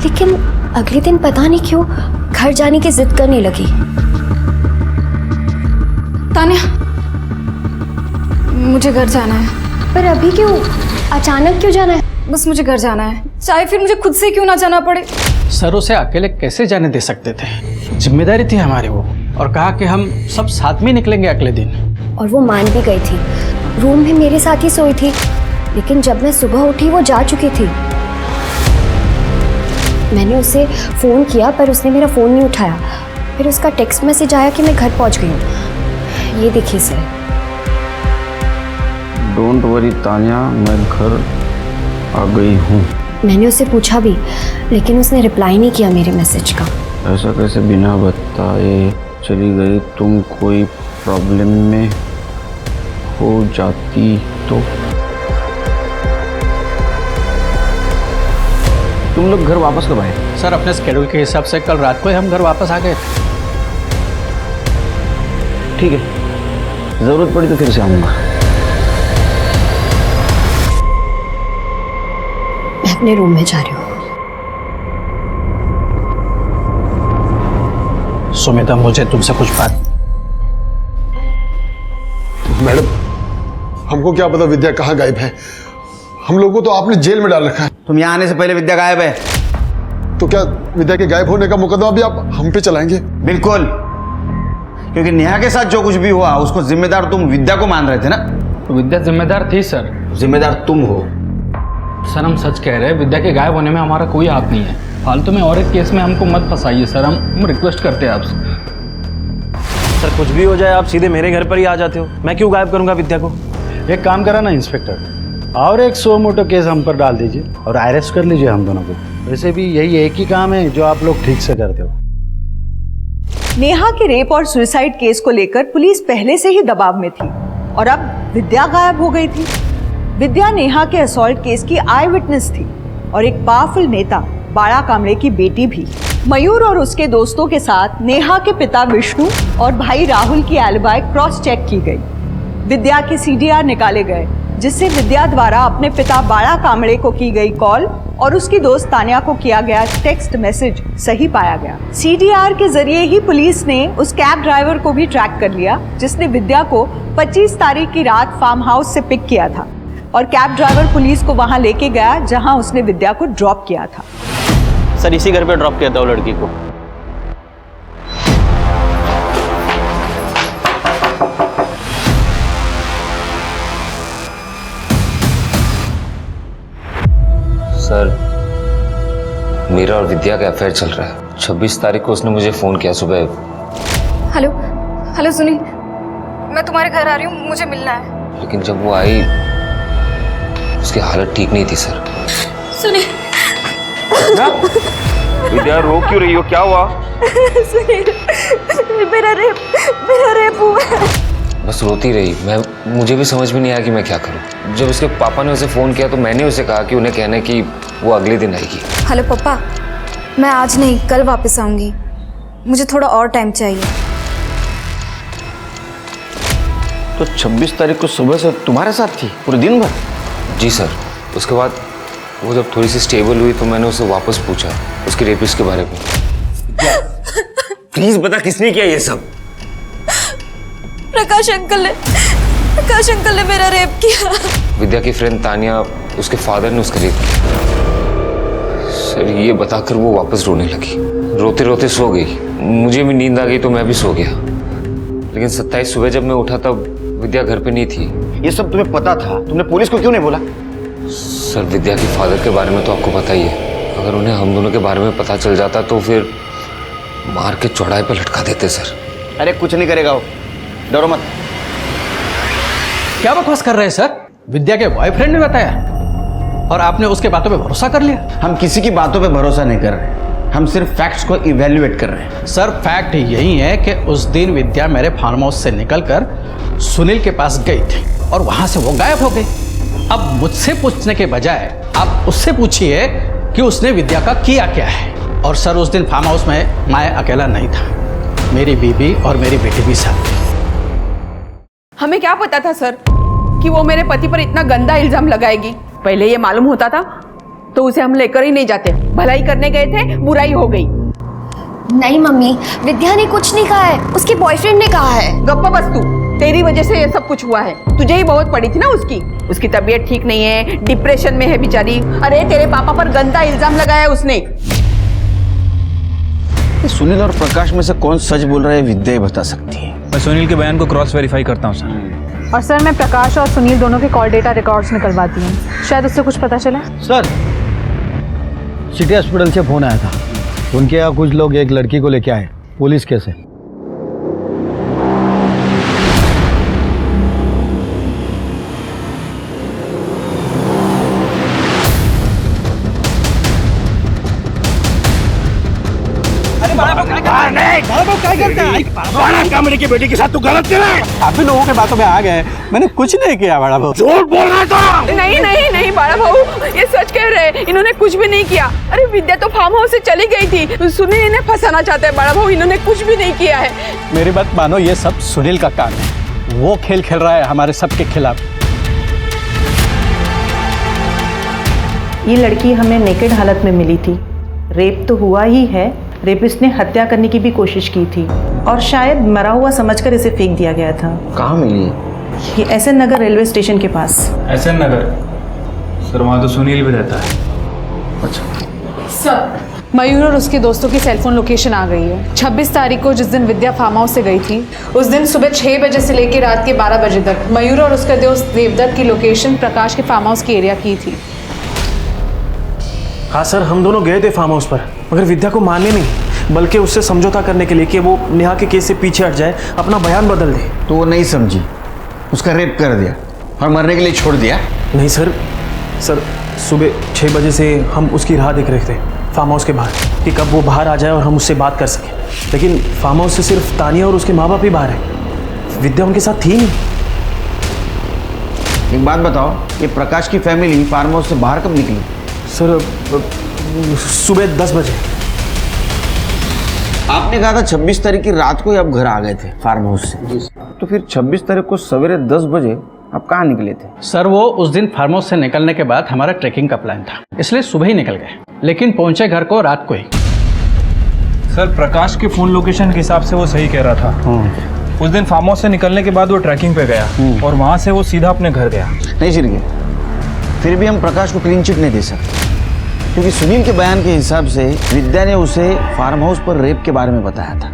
लेकिन अगले दिन पता नहीं क्यों घर जाने की जिद करने लगी। तान्या, मुझे घर जाना है। पर अभी क्यों? अचानक क्यों जाना है? बस मुझे घर जाना है, चाहे फिर मुझे खुद से क्यों ना जाना पड़े। सर उसे अकेले कैसे जाने दे सकते थे, जिम्मेदारी थी हमारी वो, और कहा कि हम सब साथ में निकलेंगे अगले दिन। और वो मान भी गई थी, रूम में मेरे साथ ही सोई थी। लेकिन जब मैं सुबह उठी वो जा चुकी थी। मैंने उसे फ़ोन किया पर उसने मेरा फ़ोन नहीं उठाया। फिर उसका टेक्स्ट मैसेज आया कि मैं घर पहुंच गई हूँ। ये देखिए सर। डोंट वरी तान्या, मैं घर आ गई हूँ। मैंने उससे पूछा भी, लेकिन उसने रिप्लाई नहीं किया मेरे मैसेज का। ऐसा कैसे बिना बताए चली गई? तुम कोई प्रॉब्लम में हो जाती तो? तुम लोग घर वापस कब आए? सर अपने स्केड्यूल के हिसाब से कल रात को ही हम घर वापस आ गए। ठीक है, जरूरत पड़ी तो फिर से आऊँगा। मैं अपने रूम में जा रही हूँ। सुमिता, मुझे तुमसे कुछ बात। मैडम, हमको क्या पता विद्या कहाँ गायब है? हम लोगों को तो आपने जेल में डाल रखा है। तुम यहाँ आने से पहले विद्या गायब है। तो क्या विद्या के गायब होने का मुकदमा भी आप हम पे चलाएंगे? बिल्कुल, क्योंकि नेहा के साथ जो कुछ भी हुआ उसको जिम्मेदार तुम विद्या को मान रहे थे ना? विद्या जिम्मेदार थी सर। जिम्मेदार तुम हो। सर हम सच कह रहे हैं, विद्या के गायब होने में हमारा कोई हाथ नहीं है। फालतू में और एक केस में हमको मत फंसाइए सर, हम रिक्वेस्ट करते हैं आपसे। सर कुछ भी हो जाए आप सीधे मेरे घर पर ही आ जाते हो, मैं क्यों गायब करूंगा विद्या को? एक काम करा ना इंस्पेक्टर, और एक सो मोटो केस हम पर डाल दीजिए और अरेस्ट कर लीजिए हम दोनों को। वैसे भी यही एक ही काम है जो आप लोग ठीक से करते हो। नेहा के रेप और सुसाइड केस को लेकर पुलिस पहले से ही दबाव में थी और अब विद्या गायब हो गई थी। विद्या नेहा के असॉल्ट केस की आई विटनेस थी और एक पावरफुल नेता बाला कामले की बेटी भी। मयूर और उसके दोस्तों के साथ नेहा के पिता विष्णु और भाई राहुल की एलिबाई क्रॉस चेक की गई। विद्या के सीडीआर निकाले गए, जिससे विद्या द्वारा अपने पिता बाला कामले को की गई कॉल और उसकी दोस्त तान्या को किया गया टेक्स्ट मैसेज सही पाया गया। सीडीआर के जरिए ही पुलिस ने उस कैब ड्राइवर को भी ट्रैक कर लिया जिसने विद्या को 25 तारीख की रात फार्म हाउस से पिक किया था और कैब ड्राइवर पुलिस को वहां लेके गया जहां उसने विद्या को ड्रॉप किया था। सर इसी घर पे ड्रॉप किया था वो लड़की को। सर मेरा और विद्या का अफेयर चल रहा है। 26 तारीख को उसने मुझे फोन किया सुबह। हेलो हेलो सुनील, मैं तुम्हारे घर आ रही हूँ, मुझे मिलना है। लेकिन जब वो आई उसकी हालत ठीक नहीं थी सर। सुनील विद्या रो क्यों रही हो, क्या हुआ? सुनील, मेरा रेप हुआ। बस रोती रही। मुझे भी समझ में नहीं आया कि मैं क्या करूं। जब उसके पापा ने उसे फ़ोन किया तो मैंने उसे कहा कि उन्हें कहना कि वो अगले दिन आएगी। हेलो पापा, मैं आज नहीं कल वापस आऊंगी, मुझे थोड़ा और टाइम चाहिए। तो 26 तारीख को सुबह से तुम्हारे साथ थी पूरे दिन भर? जी सर। उसके बाद वो जब थोड़ी सी स्टेबल हुई तो मैंने उससे वापस पूछा उसके रेपिस्ट के बारे में। प्लीज बता किसने किया ये सब? प्रकाश अंकल ने मेरा रेप किया। विद्या की फ्रेंड तानिया, उसके फादर ने उसका रेप किया। सर ये बताकर वो वापस रोने लगी, रोते रोते सो गई। मुझे भी नींद आ गई तो मैं भी सो गया। लेकिन 27 सुबह जब मैं उठा तब विद्या घर पे नहीं थी। ये सब तुम्हें पता था, तुमने पुलिस को क्यों नहीं बोला? सर विद्या के फादर के बारे में तो आपको पता ही है। अगर उन्हें हम दोनों के बारे में पता चल जाता तो फिर मार के चौड़ाई पर लटका देते सर। अरे कुछ नहीं करेगा वो, डरो मत। क्या बकवास कर रहे हैं सर? विद्या के बॉयफ्रेंड ने बताया और आपने उसके बातों पे भरोसा कर लिया? हम किसी की बातों पे भरोसा नहीं कर रहे, हम सिर्फ फैक्ट्स को इवेल्युएट कर रहे हैं। सर फैक्ट यही है कि उस दिन विद्या मेरे फार्म हाउस से निकलकर सुनील के पास गई थी और वहां से वो गायब हो गई। अब मुझसे पूछने के बजाय आप उससे पूछिए कि उसने विद्या का किया क्या है। और सर उस दिन फार्म हाउस में मैं अकेला नहीं था, मेरी बीबी और मेरी बेटी भी साथ थी। हमें क्या पता था सर कि वो मेरे पति पर इतना गंदा इल्जाम लगाएगी। पहले ये मालूम होता था तो उसे हम लेकर ही नहीं जाते। भलाई करने गए थे, बुराई हो गई। नहीं मम्मी, विद्या ने कुछ नहीं कहा है, उसके बॉयफ्रेंड ने कहा है। गप्पा बस तू, तेरी वजह से ये सब कुछ हुआ है। तुझे ही बहुत पड़ी थी ना उसकी तबीयत ठीक नहीं है, डिप्रेशन में है बेचारी। अरे तेरे पापा पर गंदा इल्जाम लगाया उसने। सुनील और प्रकाश में से कौन सच बोल रहा है विद्या ही बता सकती है। मैं सुनील के बयान को क्रॉस वेरीफाई करता हूँ सर। और सर मैं प्रकाश और सुनील दोनों के कॉल डेटा रिकॉर्ड्स निकलवाती हूँ, शायद उससे कुछ पता चला। सर सिटी हॉस्पिटल से फोन आया था, उनके यहाँ कुछ लोग एक लड़की को लेके आए, पुलिस केस है। की बेटी के साथ तू गलत कर रहा है। आप भी लोगों के बातों में आ गए, मैंने कुछ नहीं किया बड़ा भाऊ। झूठ बोल रहा था। नहीं बड़ा भाऊ, ये सच कह रहे हैं, इन्होंने कुछ भी नहीं किया। अरे विद्या तो फार्म हाउस से चली गई थी, सुनील इन्हें फंसाना चाहते हैं। बड़ा भाऊ इन्होंने कुछ भी नहीं किया है। मेरी बात मानो, ये सब सुनील का काम है। वो खेल खेल रहा है हमारे सबके खिलाफ। ये लड़की हमें नेकेड हालत में मिली थी। रेप तो हुआ ही है, रेपिस्ट ने हत्या करने की भी कोशिश की थी और शायद मरा हुआ समझकर इसे फेंक दिया गया था। कहाँ मिली? ये एसएन नगर रेलवे स्टेशन के पास। एसएन नगर? सर वहाँ तो सुनील भी रहता है। अच्छा सर, मयूर और उसके दोस्तों की सेलफोन लोकेशन आ गई है। 26 तारीख को जिस दिन विद्या फार्म हाउस से गई थी, उस दिन सुबह 6 बजे से लेकर रात के 12 बजे तक मयूर और उसका दोस्त देवदत्त की लोकेशन प्रकाश के फार्म हाउस की एरिया की थी। हाँ सर, हम दोनों गए थे फार्म हाउस पर, मगर विद्या को मारने नहीं बल्कि उससे समझौता करने के लिए कि वो नेहा के केस से पीछे हट जाए, अपना बयान बदल दे। तो वो नहीं समझी, उसका रेप कर दिया और मरने के लिए छोड़ दिया? नहीं सर, सुबह 6 बजे से हम उसकी राह देख रहे थे फार्म हाउस के बाहर कि कब वो बाहर आ जाए और हम उससे बात कर सकें। लेकिन फार्म हाउस से सिर्फ तानिया और उसके माँ बाप ही बाहर हैं, विद्या उनके साथ थी नहीं। एक बात बताओ, ये प्रकाश की फैमिली फार्म हाउस से बाहर कब निकली? सर सुबह 10 बजे। आपने कहा था 26 तारीख की रात को ही आप घर आ गए थे फार्म हाउस से, तो फिर 26 तारीख को सवेरे 10 बजे आप कहाँ निकले थे? सर वो उस दिन फार्म हाउस से निकलने के बाद हमारा ट्रैकिंग का प्लान था, इसलिए सुबह ही निकल गए, लेकिन पहुंचे घर को रात को ही। सर प्रकाश के फोन लोकेशन के हिसाब से वो सही कह रहा था। उस दिन फार्म हाउस से निकलने के बाद वो ट्रैकिंग पे गया और वहाँ से वो सीधा अपने घर गया। नहीं शिरके, फिर भी हम प्रकाश को क्लीन चिट नहीं दे सकते, क्योंकि सुनील के बयान के हिसाब से विद्या ने उसे फार्म हाउस पर रेप के बारे में बताया था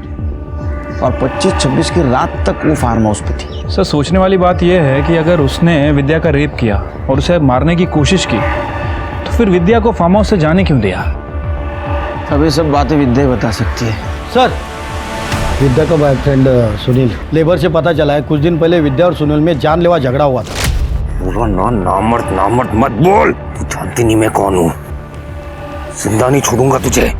और 25-26 की रात तक वो फार्म हाउस पे थी। सर सोचने वाली बात यह है कि अगर उसने विद्या का रेप किया और उसे मारने की कोशिश की तो फिर विद्या को फार्म हाउस से जाने क्यों दिया? अब ये सब बातें विद्या बता सकती है। सर विद्या का बॉयफ्रेंड सुनील, लेबर से पता चला है कुछ दिन पहले विद्या और सुनील में जानलेवा झगड़ा हुआ था। बोलो ना, नामर्द मत बोल। तू जानती नहीं मैं कौन हूँ, जिंदा नहीं छोड़ूंगा तुझे।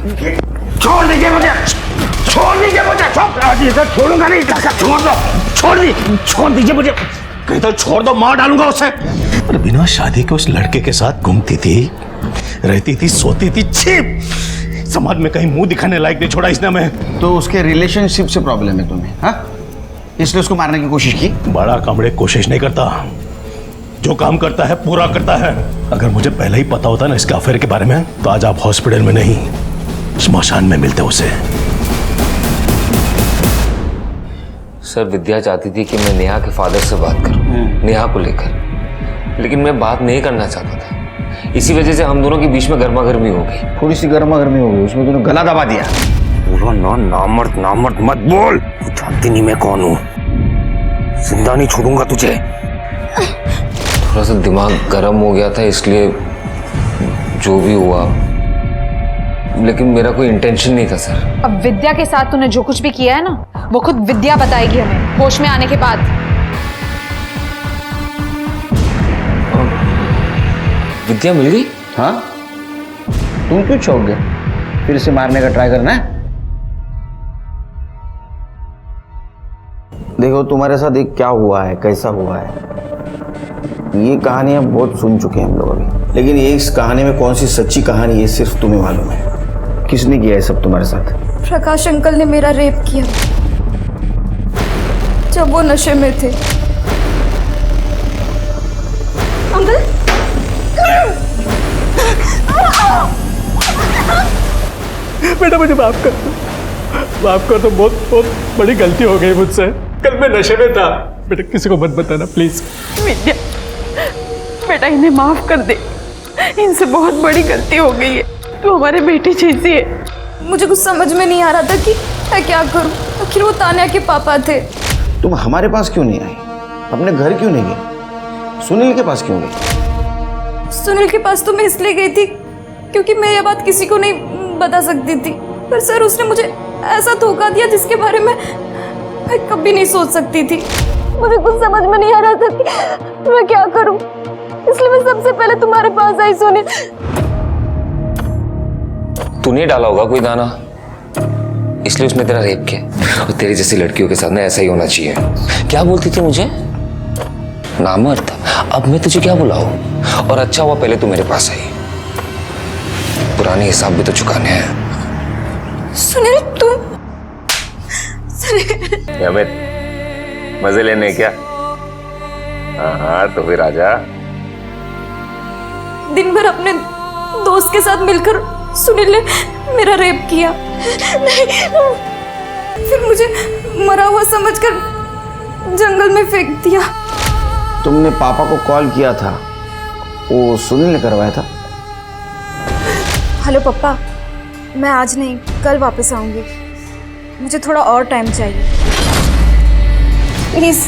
छोड़ दीजिए मुझे, छोड़ दीजिए मुझे, छोड़ूंगा नहीं, छोड़ दो, छोड़ दीजिए मुझे, कहीं तो छोड़ दो, मार डालूंगा उसे। पर बिना शादी के उस लड़के के साथ घूमती थी, रहती थी, सोती थी, छिप समाज में कहीं मुंह दिखाने लायक नहीं छोड़ा इसने हमें। तो उसके रिलेशनशिप से प्रॉब्लम है तुम्हें, हाँ? इसलिए उसको मारने की कोशिश की? बड़ा कामड़े कोशिश नहीं करता, जो काम करता है पूरा करता है। अगर मुझे पहले ही पता होता ना इसके अफेयर के बारे में, तो आज आप हॉस्पिटल में नहीं, स्मशान में मिलते उसे। सर, विद्या चाहती थी कि मैं नेहा के फादर से बात करूं, नेहा को लेकर, लेकिन मैं बात नहीं करना चाहता था। इसी वजह से हम दोनों के बीच में गर्मा गर्मी हो गई। थोड़ी सी गर्मा गर्मी हो गई, उसमें तूने गला दबा दिया। बोलो ना, नामर्द मत बोल, तू जानती नहीं मैं कौन हूँ, जिंदा नहीं छोड़ूंगा तुझे। थोड़ा सा दिमाग गर्म हो गया था, इसलिए जो भी हुआ, लेकिन मेरा कोई इंटेंशन नहीं था सर। अब विद्या के साथ तूने जो कुछ भी किया है ना, वो खुद विद्या बताएगी हमें होश में आने के बाद। विद्या मिल गई? हाँ, तुम क्यों चौंक गए? फिर से मारने का ट्राई करना है? देखो तुम्हारे साथ एक क्या हुआ है, कैसा हुआ है, ये कहानियां बहुत सुन चुके हैं हम लोग अभी, लेकिन ये इस कहानी में कौन सी सच्ची कहानी है सिर्फ तुम्हें मालूम है। किसने किया है सब तुम्हारे साथ? प्रकाश अंकल ने मेरा रेप किया जब वो नशे में थे। अंकल, बेटा मुझे माफ कर दो, माफ कर दो, बहुत बड़ी गलती हो गई मुझसे। कल मैं नशे में था। बेटा किसी को मत बताना प्लीज। विद्या, बेटा इन्हें माफ कर दे, इनसे बहुत बड़ी गलती हो गई है, तू हमारे बेटी जैसी है। मुझे कुछ समझ में नहीं आ रहा था कि मैं क्या करूं। आखिर वो तान्या के पापा थे। तुम हमारे पास क्यों नहीं आई? अपने घर क्यों नहीं गई? सुनील के पास क्यों गई? सुनील के पास तो मैं इसलिए गई थी क्योंकि मैं ये बात किसी को नहीं बता सकती थी, पर सर उसने मुझे ऐसा धोखा दिया जिसके बारे में मैं कभी नहीं सोच सकती थी। मुझे कुछ समझ में नहीं आ रहा था कि मैं क्या करूं, इसलिए मैं सबसे पहले तुम्हारे पास आई। सुनील, तूने डाला होगा कोई दाना, इसलिए उसने तेरा रेप किया। और तेरी जैसी लड़कियों के साथ ना ऐसा ही होना चाहिए। क्या बोलती थी मुझे? नामर्द। अब मैं तुझे क्या बुलाऊं? और अच्छा हुआ पहले तू मेरे पास आई, पुराने हिसाब भी तो चुकाने हैं। सुनील तुम अमित, मजे लेने क्या? हाँ तो फिर आजा। दिन भर अपने दोस्त के साथ मिलकर सुनील ने मेरा रेप किया। नहीं, फिर मुझे मरा हुआ समझकर जंगल में फेंक दिया। तुमने पापा को कॉल किया था, वो सुनील ने करवाया था? हेलो पापा, मैं आज नहीं कल वापस आऊंगी, मुझे थोड़ा और टाइम चाहिए प्लीज।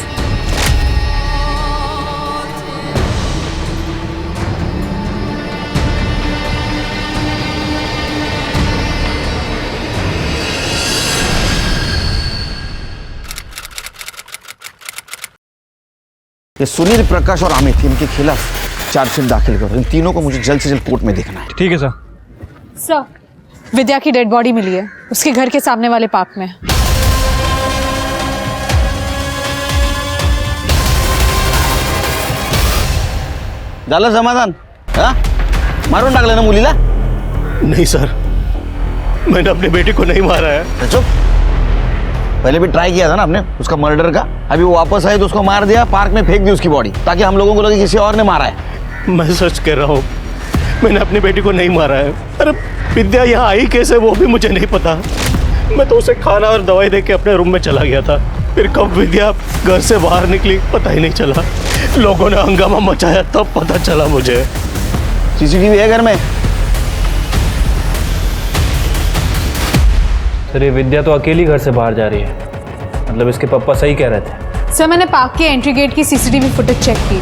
ये सुनील, प्रकाश और अमित, इनके खिलाफ चार्जशीट दाखिल करो। इन तीनों को मुझे जल्द से जल्द कोर्ट में देखना है। ठीक है सर। सर, विद्या की डेड बॉडी मिली है, उसके घर के सामने वाले पार्क में। झालं समाधान? हाँ? मारून टाकलं ना मुलीला? नहीं सर, मैंने अपनी बेटी को नहीं मारा है। चुप, पहले भी ट्राई किया था ना आपने उसका मर्डर का। अभी वो वापस आए तो उसको मार दिया, पार्क में फेंक दी उसकी बॉडी, ताकि हम लोगों को लगे किसी और ने मारा है। मैं सच कह रहा हूँ, मैंने अपनी बेटी को नहीं मारा है। अरे विद्या यहाँ आई कैसे वो भी मुझे नहीं पता। मैं तो उसे खाना और दवाई दे के अपने रूम में चला गया था। फिर कब विद्या घर से बाहर निकली पता ही नहीं चला। लोगों ने हंगामा मचाया तब पता चला मुझे। सीसीटीवी है घर में? सर, ये विद्या तो अकेली घर से बाहर जा रही है, मतलब इसके पापा सही कह रहे थे। सर, मैंने पार्क के एंट्री गेट की सीसीटीवी फुटेज चेक की।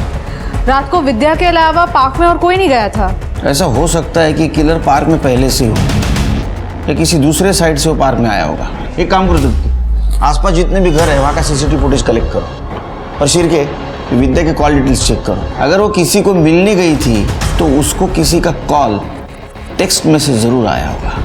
रात को विद्या के अलावा पार्क में और कोई नहीं गया था। ऐसा हो सकता है कि किलर पार्क में पहले से हो या किसी दूसरे साइड से वो पार्क में आया होगा। एक काम करो, दीप्ति, आसपास जितने भी घर है वहाँ का सीसीटीवी फुटेज कलेक्ट करो और शिर के विद्या के कॉल डिटेल्स चेक करो। अगर वो किसी को मिलने गई थी तो उसको किसी का कॉल, टेक्स्ट मैसेज जरूर आया होगा।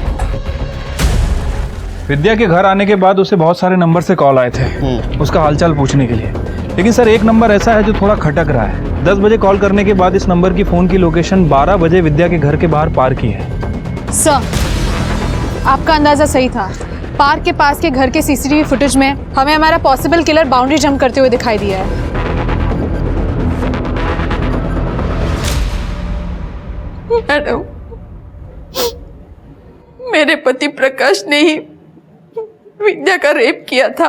विद्या के घर आने के बाद उसे बहुत सारे नंबर से कॉल आए थे उसका हालचाल पूछने के लिए। लेकिन सर एक नंबर ऐसा है जो थोड़ा खटक रहा है। 10 बजे कॉल करने के बाद इस नंबर की फ़ोन की लोकेशन 12 बजे विद्या के घर के बाहर पार की है। सर, आपका अंदाज़ा सही था। पार्क के पास के घर के सीसीटीवी फुटेज में हमें हमारा पॉसिबल किलर बाउंड्री जंप करते हुए दिखाई दिया है। मैडम, मेरे पति प्रकाश ने ही विद्या का रेप किया था।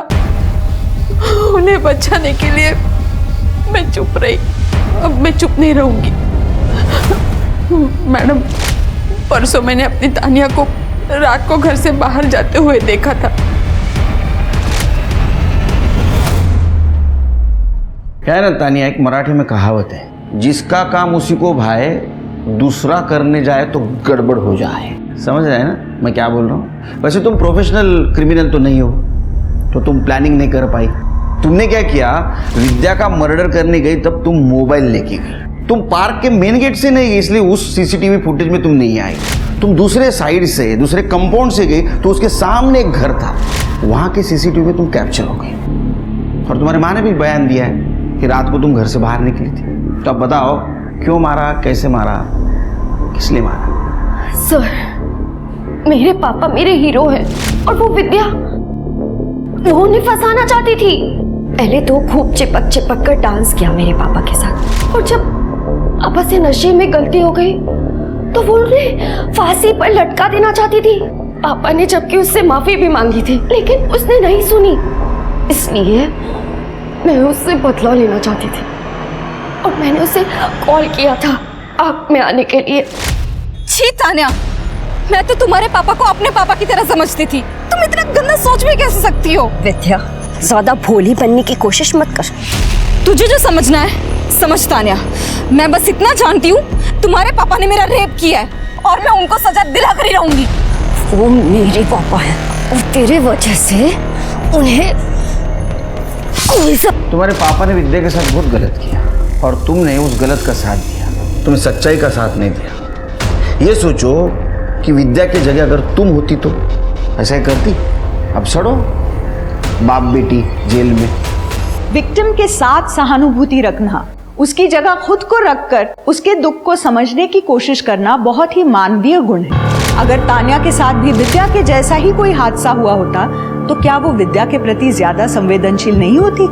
उन्हें बचाने के लिए मैं चुप रही। अब मैं चुप नहीं रहूंगी। मैडम, परसों मैंने अपनी तानिया को रात को घर से बाहर जाते हुए देखा था। क्या है ना तानिया, एक मराठी में कहावत है, जिसका काम उसी को भाए, दूसरा करने जाए तो गड़बड़ हो जाए। समझ रहे हैं ना मैं क्या बोल रहा हूँ? वैसे तुम प्रोफेशनल क्रिमिनल तो नहीं हो, तो तुम प्लानिंग नहीं कर पाई। तुमने क्या किया, विद्या का मर्डर करने गई तब तुम मोबाइल लेके गई। तुम पार्क के मेन गेट से नहीं गई, इसलिए उस सीसीटीवी फुटेज में तुम नहीं आई। तुम दूसरे साइड से, दूसरे कंपाउंड से गई, तो उसके सामने एक घर था, वहाँ के सीसीटीवी में तुम कैप्चर हो गई। और तुम्हारे माँ ने भी बयान दिया है कि रात को तुम घर से बाहर निकली थी। तो अब बताओ, क्यों मारा, कैसे मारा, किस लिए मारा? सर, मेरे पापा मेरे हीरो हैं और वो विद्या, वो उन्हें फंसाना चाहती थी। पहले तो खूब चिपक चिपक कर डांस किया मेरे पापा के साथ, और जब पापा से नशे में गलती हो गई तो वो उन्हें फांसी पर लटका देना चाहती थी। पापा ने जबकि उससे माफी भी मांगी थी, लेकिन उसने नहीं सुनी। इसलिए मैं उससे बदला लेना चाहती थी और मैंने उसे कॉल किया था आग में आने के लिए। छी तान्या, मैं तो तुम्हारे पापा को अपने पापा की तरह समझती थी। तुम इतना गंदा सोच भी कैसे सकती हो? विद्या, ज्यादा भोली बनने की कोशिश मत कर। तुझे जो समझना है समझ तान्या। मैं बस इतना जानती हूँ, तुम्हारे पापा ने मेरा रेप किया है और मैं उनको सजा दिला कर ही रहूंगी। वो मेरे पापा है और तेरे वजह से उन्हें तुम्हारे पापा ने विद्या के साथ बहुत गलत किया और तुमने उस गलत का साथ दिया, तुमने सच्चाई का साथ नहीं दिया। ये सोचो कि विद्या की जगह अगर तुम होती तो ऐसा ही करती। अब सड़ो बाप बेटी जेल में। विक्टिम के साथ सहानुभूति रखना, उसकी जगह खुद को रखकर उसके दुख को समझने की कोशिश करना बहुत ही मानवीय गुण है। अगर तान्या के साथ भी विद्या के जैसा ही कोई हादसा हुआ होता तो क्या वो विद्या के प्रति ज्यादा संवेदनशील नहीं होती?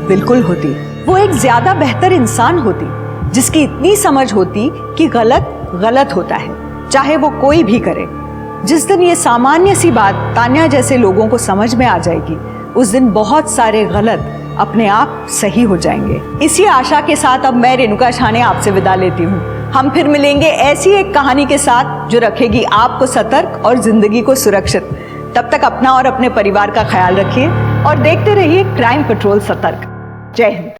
बिल्कुल होती। वो एक ज्यादा बेहतर इंसान होती, जिसकी इतनी समझ होती कि गलत गलत होता है, चाहे वो कोई भी करे। जिस दिन ये सामान्य सी बात तान्या जैसे लोगों को समझ में आ जाएगी, उस दिन बहुत सारे गलत अपने आप सही हो जाएंगे। इसी आशा के साथ अब मैं रेणुका शाहने आपसे विदा लेती हूँ। हम फिर मिलेंगे ऐसी एक कहानी के साथ जो रखेगी आपको सतर्क और जिंदगी को सुरक्षित। तब तक अपना और अपने परिवार का ख्याल रखिए और देखते रहिए क्राइम पेट्रोल सतर्क। जय हिंद।